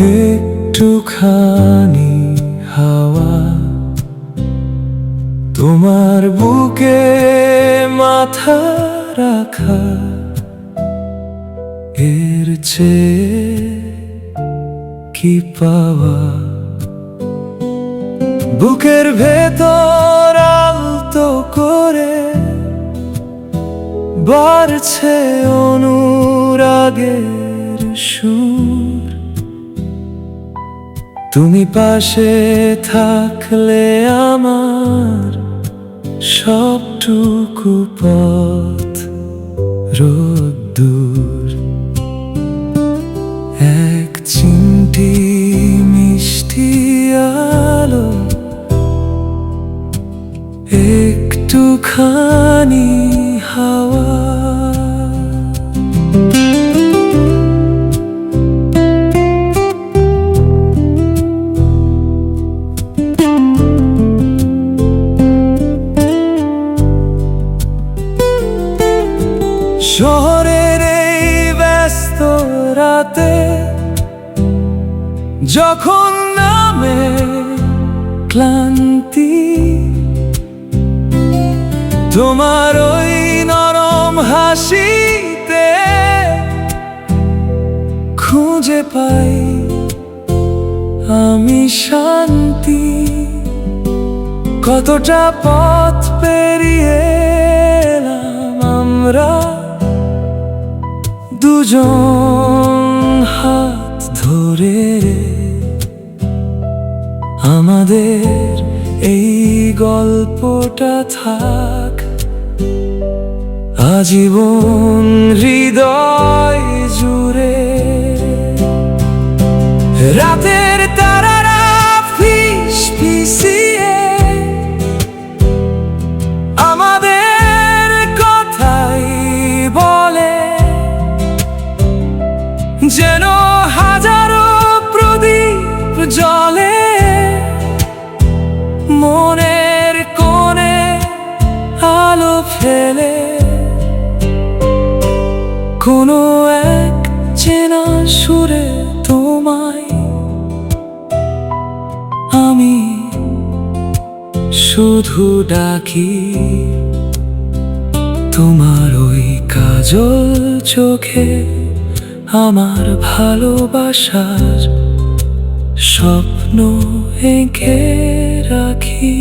একটুখানি হাওয়া তোমার বুকে মাথা রাখা, এর চেয়ে কি পাওয়া? বুকের ভেতর আলতো করে বাড়ছে অনুরাগের সুর। তুমি পাশে থাকলে আমার সবটুকু পথ রোদ্দুর। এক চিমটি মিষ্টি আলো, একটুখানি হাওয়া। শহরের এই ব্যস্ত রাতে যখন নামে ক্লান্তি, তোমার ওই নরম হাসিতে খুঁজে পাই আমি শান্তি। কতটা পথ পেরিয়ে এলাম আমরা দুজন হাত ধরে, আমাদের এই গল্পটা থাক আজীবন হৃদয় জুড়ে। রাতের তারারা ফিসফিসিয়ে আমাদের কথাই বলে, যেন হাজারো প্রদীপ জ্বলে মনের কোণে আলো ফেলে। কোনো এক চেনা সুরে তোমায় আমি শুধু ডাকি, তোমার ওই কাজল চোখে আমার ভালোবাসার স্বপ্ন এঁকে রাখি।